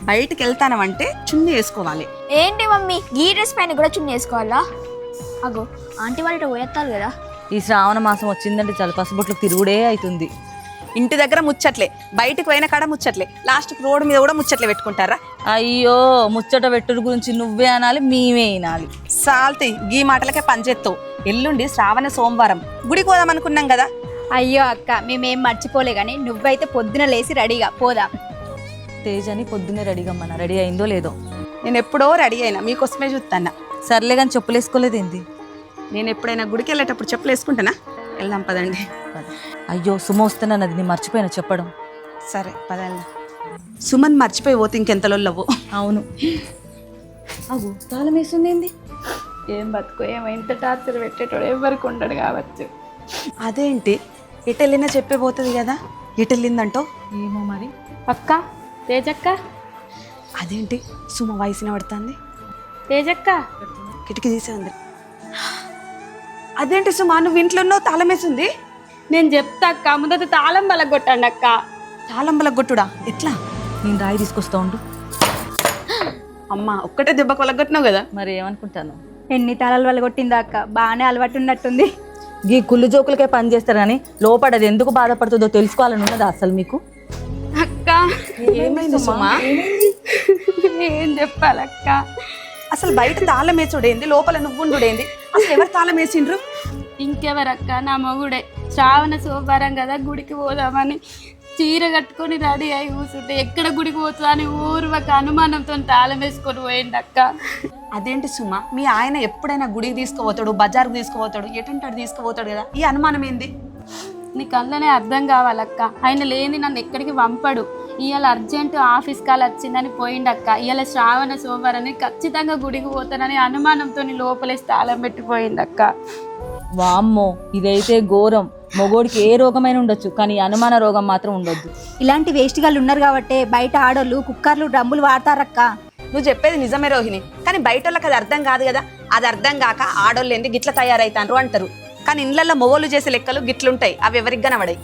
బయటికి వెళ్తానంటే చున్నీ వేసుకోవాలి. ఏంటి మమ్మీ ఈ డ్రెస్ పైన కూడా చున్నీ వేసుకోవాలా? అగో ఆంటీ వాళ్ళ పోయేస్తారు కదా. ఈ శ్రావణ మాసం వచ్చిందంటే చాలా పసుబొట్లు తిరుగుడే అవుతుంది. ఇంటి దగ్గర ముచ్చట్లే, బయటికి పోయిన కాడ ముచ్చట్లే, లాస్ట్ రోడ్డు మీద కూడా ముచ్చట్లే పెట్టుకుంటారా? అయ్యో ముచ్చట పెట్టుడు గురించి నువ్వే అనాలి, మేమే వినాలి. సాల్తి గీ మాటలకే పనిచేస్తావు. ఎల్లుండి శ్రావణ సోమవారం గుడికి పోదాం అనుకున్నాం కదా. అయ్యో అక్క మేమేం మర్చిపోలే కానీ నువ్వైతే పొద్దున లేచి రెడీగా పోదాం. తేజని పొద్దున్నే రెడీగా అమ్మా, రెడీ అయిందో లేదో. నేను ఎప్పుడో రెడీ అయినా, మీకోసమే చూస్తాను. సర్లే కానీ చెప్పులేసుకోలేదేంది? నేను ఎప్పుడైనా గుడికి వెళ్ళేటప్పుడు చెప్పులు వేసుకుంటానా? వెళ్దాం పదండి. అయ్యో సుమ వస్తున్నానది నేను మర్చిపోయినా చెప్పడం. సరే పదల్లా. సుమన్ మర్చిపోయి పోతే ఇంకెంతలోళ్ళవు. అవును. అగు తాళం వేస్తుంది ఏంది? ఏం బతుకు ఏమో ఇంత టార్చర్ పెట్టేటోడు ఎవరికి ఉండడు కావచ్చు. అదేంటి ఎటు వెళ్ళినా చెప్పే పోతుంది కదా, ఎటు వెళ్ళిందంటో ఏమో మరి. అక్క తేజక్క, అదేంటి సుమ వయసున పడుతుంది. తేజక్క కిటికీ తీసే ఉంది. అదేంటి సుమ నువ్వు ఇంట్లో ఉన్నావు, తాళం వేసింది. నేను చెప్తా అక్క, ముందట తాళం బలగొట్టండి అక్క. తాళం బలగొట్టుడా? ఎట్లా? నేను రాయి తీసుకొస్తా ఉండు. అమ్మ ఒక్కటే దెబ్బ కొలగొట్టినావు కదా. మరి ఏమనుకుంటాను? ఎన్ని తాళాలు బలగొట్టిందా అక్క, బాగానే అలవాటు ఉన్నట్టుంది. గీ కుళ్ళు జోకులకే పని చేస్తారు కానీ లోపల అది ఎందుకు బాధపడుతుందో తెలుసుకోవాలని ఉన్నదా అసలు మీకు? అక్క ఏమైంది సుమ? ఏం చెప్పాలక్క? అసలు బయట తాళం వేసుడేంది, లోపల నువ్వుండుడేంది? అసలు ఎవరు తాళం వేసిండ్రు? ఇంకెవరక్క, నా మొగుడే. శ్రావణ సోమవారం కదా గుడికి పోదామని చీర కట్టుకొని రెడీ అయి కూర్చుంటే ఎక్కడ గుడికి పోతుందా అని ఊరువక అనుమానంతో తాళం వేసుకొని పోయింది అక్క. అదేంటి సుమ, మీ ఆయన ఎప్పుడైనా గుడికి తీసుకుపోతాడు, బజార్కు తీసుకుపోతాడు, ఎటుంటాడు తీసుకుపోతాడు కదా, ఈ అనుమానం ఏంది? నీ కళ్ళనే అర్థం కావాలక్క. ఆయన లేని నన్ను ఎక్కడికి పంపడు. ఇవాళ అర్జెంటు ఆఫీస్ కాల్ వచ్చిందని పోయిండక్క. ఇవాళ శ్రావణ సోమవారాన్ని ఖచ్చితంగా గుడికి పోతానని అనుమానంతో లోపలే తాళం పెట్టిపోయిందక్క. వామ్మో ఇదైతే ఘోరం. మొగోడికి ఏ రోగమైన ఉండొచ్చు కానీ అనుమాన రోగం మాత్రం ఉండొద్దు. ఇలాంటి వేస్ట్ గాళ్ళు ఉన్నారు కాబట్టి బయట ఆడోళ్ళు కుక్కర్లు డ్రమ్ములు వాడతారక్క. నువ్వు చెప్పేది నిజమే రోహిణి, కానీ బయట వాళ్ళకి అది అర్థం కాదు కదా. అది అర్థం కాక ఆడోళ్ళు ఏంది గిట్ల తయారైతాండ్రు అంటారు, కానీ ఇళ్ళల్లో మొగోళ్ళు చేసే లెక్కలు గిట్లుంటాయి. అవి ఎవరికి కనబడాయి?